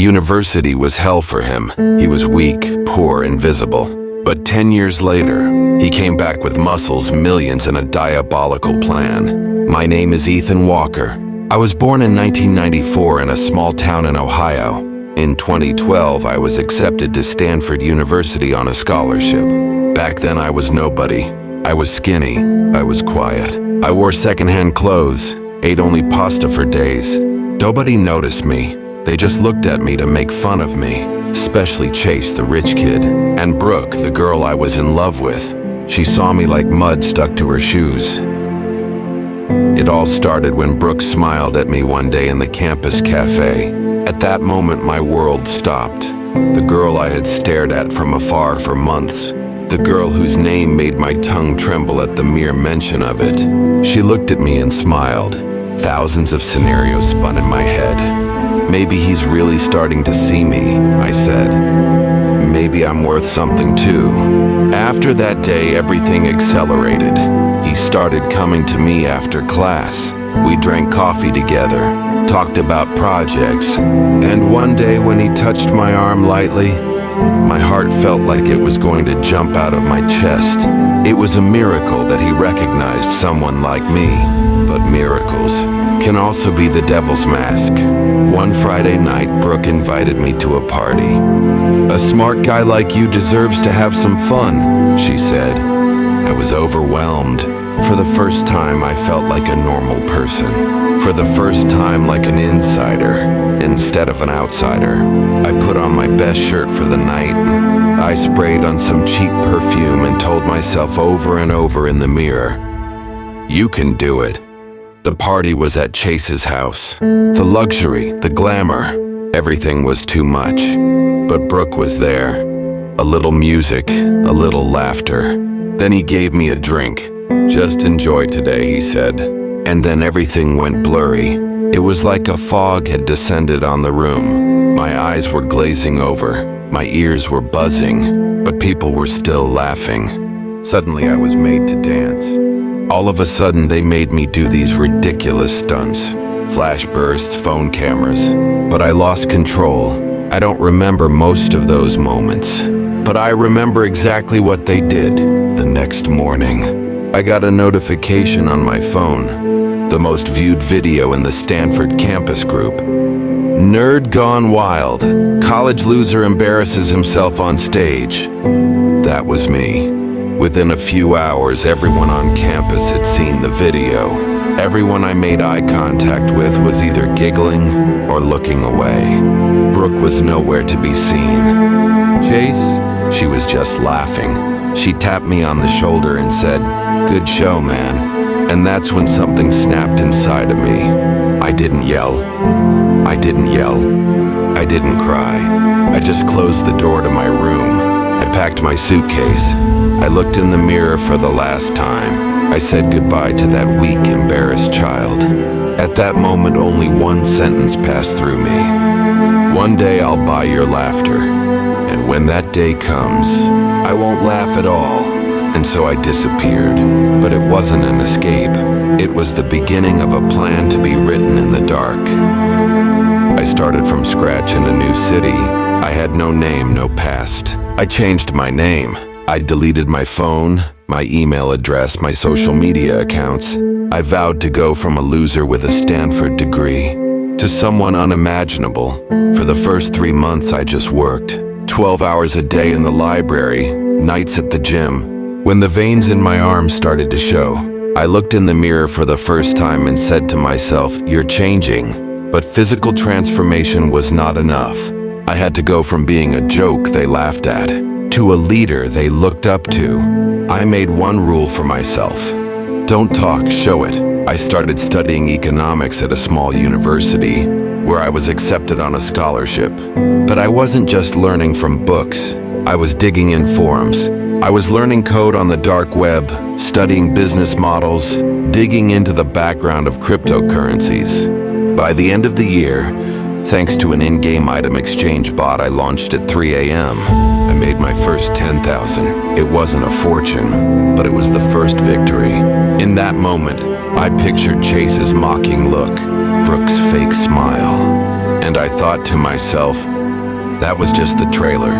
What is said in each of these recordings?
University was hell for him. He was weak, poor, invisible. But 10 years later, he came back with muscles, millions, and a diabolical plan. My name is Ethan Walker. I was born in 1994 in a small town in Ohio. In 2012, I was accepted to Stanford University on a scholarship. Back then, I was nobody. I was skinny. I was quiet. I wore secondhand clothes, ate only pasta for days. Nobody noticed me. They just looked at me to make fun of me, especially Chase, the rich kid, and Brooke, the girl I was in love with. She saw me like mud stuck to her shoes. It all started when Brooke smiled at me one day in the campus cafe. At that moment, my world stopped. The girl I had stared at from afar for months. The girl whose name made my tongue tremble at the mere mention of it. She looked at me and smiled. Thousands of scenarios spun in my head. Maybe he's really starting to see me, I said. Maybe I'm worth something too. After that day, everything accelerated. He started coming to me after class. We drank coffee together, talked about projects, and one day when he touched my arm lightly, my heart felt like it was going to jump out of my chest. It was a miracle that he recognized someone like me. But miracles can also be the devil's mask. One Friday night, Brooke invited me to a party. "A smart guy like you deserves to have some fun," she said. I was overwhelmed. For the first time, I felt like a normal person. For the first time, like an insider instead of an outsider. I put on my best shirt for the night. I sprayed on some cheap perfume and told myself over and over in the mirror, "You can do it." The party was at Chase's house. The luxury, the glamour, everything was too much. But Brooke was there. A little music, a little laughter. Then he gave me a drink. "Just enjoy today," he said. And then everything went blurry. It was like a fog had descended on the room. My eyes were glazing over. My ears were buzzing. But people were still laughing. Suddenly I was made to dance. All of a sudden, they made me do these ridiculous stunts. Flash bursts, phone cameras. But I lost control. I don't remember most of those moments. But I remember exactly what they did. The next morning, I got a notification on my phone. The most viewed video in the Stanford campus group. Nerd gone wild. College loser embarrasses himself on stage. That was me. Within a few hours, everyone on campus had seen the video. Everyone I made eye contact with was either giggling or looking away. Brooke was nowhere to be seen. "Chase?" She was just laughing. She tapped me on the shoulder and said, "Good show, man." And that's when something snapped inside of me. I didn't yell. I didn't yell. I didn't cry. I just closed the door to my room. I packed my suitcase. I looked in the mirror for the last time. I said goodbye to that weak, embarrassed child. At that moment, only one sentence passed through me. "One day I'll buy your laughter. And when that day comes, I won't laugh at all." And so I disappeared. But it wasn't an escape. It was the beginning of a plan to be written in the dark. I started from scratch in a new city. I had no name, no past. I changed my name. I deleted my phone, my email address, my social media accounts. I vowed to go from a loser with a Stanford degree to someone unimaginable. For the first 3 months, I just worked. 12 hours a day in the library, nights at the gym. When the veins in my arms started to show, I looked in the mirror for the first time and said to myself, "You're changing." But physical transformation was not enough. I had to go from being a joke they laughed at to a leader they looked up to. I made one rule for myself. Don't talk, show it. I started studying economics at a small university where I was accepted on a scholarship. But I wasn't just learning from books. I was digging in forums. I was learning code on the dark web, studying business models, digging into the background of cryptocurrencies. By the end of the year, thanks to an in-game item exchange bot I launched at 3 a.m., I made my first 10,000. It wasn't a fortune, but it was the first victory. In that moment, I pictured Chase's mocking look, Brooke's fake smile, and And I thought to myself, that was just the trailer.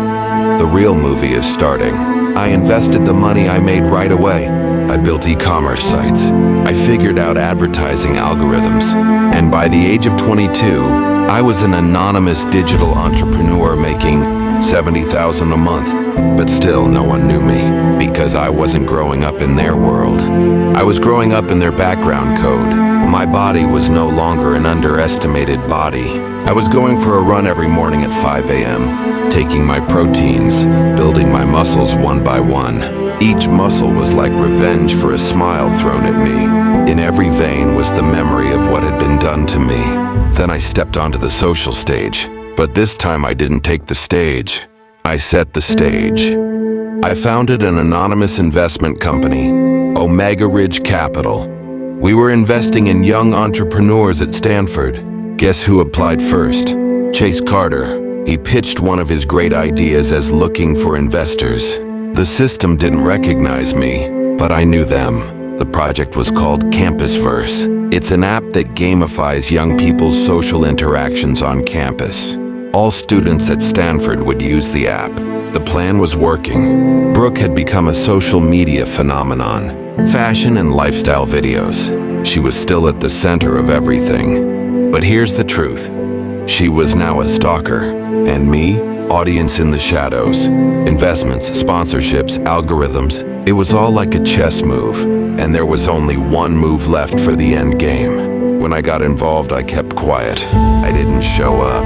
The real movie is starting. I invested the money I made right away. I built e-commerce sites. I figured out advertising algorithms. And by the age of 22, I was an anonymous digital entrepreneur making $70,000 a month. But still, no one knew me because I wasn't growing up in their world. I was growing up in their background code. My body was no longer an underestimated body. I was going for a run every morning at 5 a.m., taking my proteins, building my muscles one by one. Each muscle was like revenge for a smile thrown at me. In every vein was the memory of what had been done to me. Then I stepped onto the social stage. But this time I didn't take the stage. I set the stage. I founded an anonymous investment company, Omega Ridge Capital. We were investing in young entrepreneurs at Stanford. Guess who applied first? Chase Carter. He pitched one of his great ideas as looking for investors. The system didn't recognize me, but I knew them. The project was called CampusVerse. It's an app that gamifies young people's social interactions on campus. All students at Stanford would use the app. The plan was working. Brooke had become a social media phenomenon. Fashion and lifestyle videos. She was still at the center of everything. But here's the truth. She was now a stalker. And me? Audience in the shadows. Investments, sponsorships, algorithms. It was all like a chess move. And there was only one move left for the end game. When I got involved, I kept quiet. I didn't show up.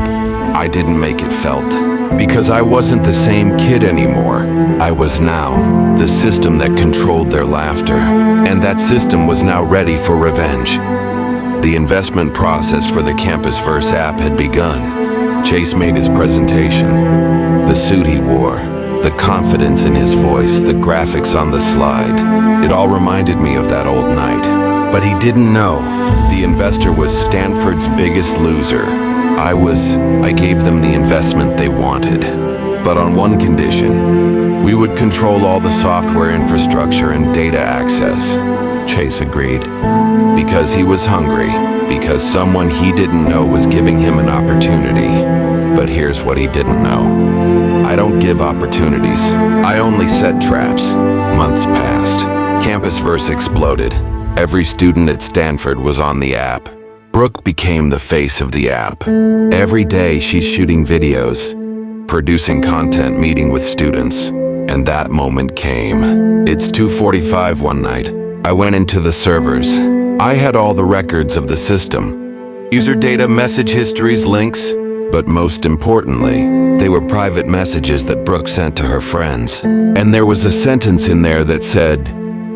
I didn't make it felt. Because I wasn't the same kid anymore. I was now the system that controlled their laughter. And that system was now ready for revenge. The investment process for the CampusVerse app had begun. Chase made his presentation. The suit he wore, the confidence in his voice, the graphics on the slide. It all reminded me of that old night. But he didn't know. The investor was Stanford's biggest loser. I gave them the investment they wanted. But on one condition, we would control all the software infrastructure and data access. Chase agreed. Because he was hungry. Because someone he didn't know was giving him an opportunity. But here's what he didn't know. I don't give opportunities. I only set traps. Months passed. CampusVerse exploded. Every student at Stanford was on the app. Brooke became the face of the app. Every day she's shooting videos, producing content, meeting with students. And that moment came. It's 2:45 one night. I went into the servers. I had all the records of the system. User data, message histories, links. But most importantly, they were private messages that Brooke sent to her friends. And there was a sentence in there that said,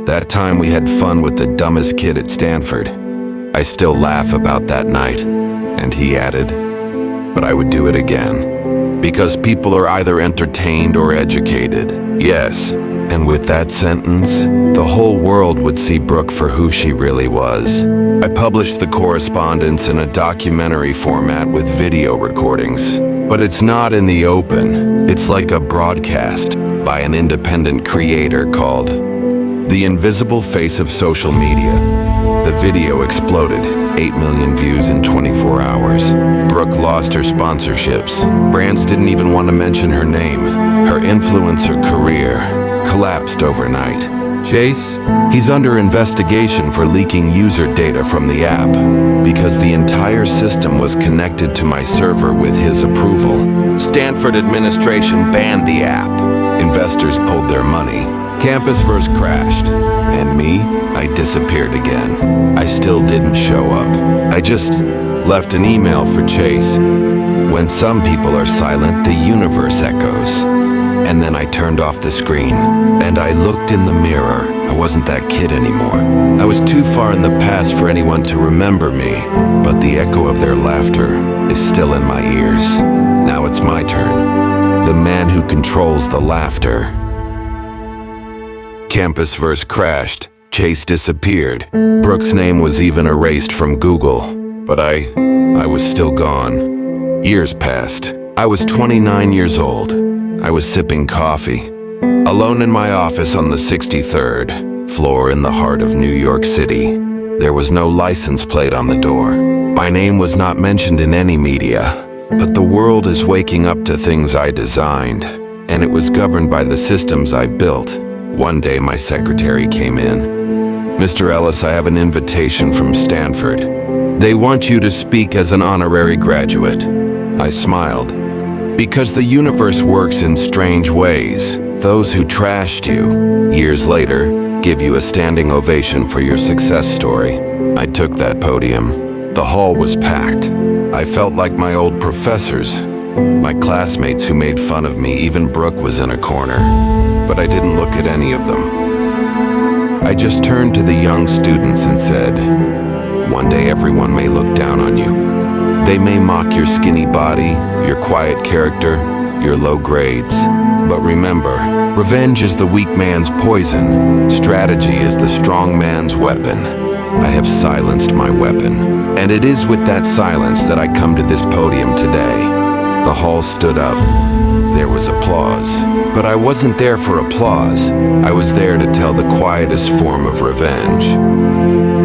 "That time we had fun with the dumbest kid at Stanford." I still laugh about that night. And he added, "But I would do it again. Because people are either entertained or educated." Yes, and with that sentence, the whole world would see Brooke for who she really was. I published the correspondence in a documentary format with video recordings. But it's not in the open. It's like a broadcast by an independent creator called The Invisible Face of Social Media. The video exploded, 8 million views in 24 hours. Brooke lost her sponsorships. Brands didn't even want to mention her name. Her influencer career collapsed overnight. Chase, he's under investigation for leaking user data from the app because the entire system was connected to my server with his approval. Stanford administration banned the app. Investors pulled their money. CampusVerse crashed. And me, I disappeared again. I still didn't show up. I just left an email for Chase. When some people are silent, the universe echoes. And then I turned off the screen. And I looked in the mirror. I wasn't that kid anymore. I was too far in the past for anyone to remember me. But the echo of their laughter is still in my ears. Now it's my turn. The man who controls the laughter. CampusVerse crashed. Chase disappeared. Brooke's name was even erased from Google. But I was still gone. Years passed. I was 29 years old. I was sipping coffee, alone in my office on the 63rd floor in the heart of New York City. There was no license plate on the door. My name was not mentioned in any media. But the world is waking up to things I designed, and it was governed by the systems I built. One day my secretary came in. "Mr. Ellis, I have an invitation from Stanford. They want you to speak as an honorary graduate." I smiled. Because the universe works in strange ways. Those who trashed you, years later, give you a standing ovation for your success story. I took that podium. The hall was packed. I felt like my old professors, my classmates who made fun of me. Even Brooke was in a corner. But I didn't look at any of them. I just turned to the young students and said, "One day everyone may look down on you. They may mock your skinny body, your quiet character, your low grades. But remember, revenge is the weak man's poison. Strategy is the strong man's weapon. I have silenced my weapon. And it is with that silence that I come to this podium today." The hall stood up. There was applause. But I wasn't there for applause. I was there to tell the quietest form of revenge.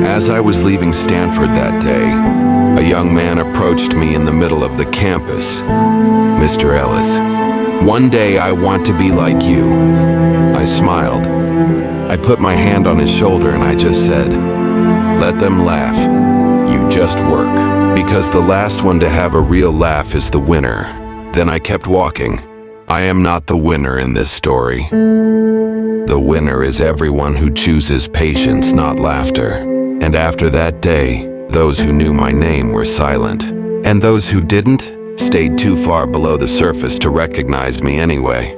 As I was leaving Stanford that day, a young man approached me in the middle of the campus. "Mr. Ellis, one day I want to be like you." I smiled. I put my hand on his shoulder and I just said, "Let them laugh. You just work." Because the last one to have a real laugh is the winner. Then I kept walking. I am not the winner in this story. The winner is everyone who chooses patience, not laughter. And after that day, those who knew my name were silent. And those who didn't stayed too far below the surface to recognize me anyway.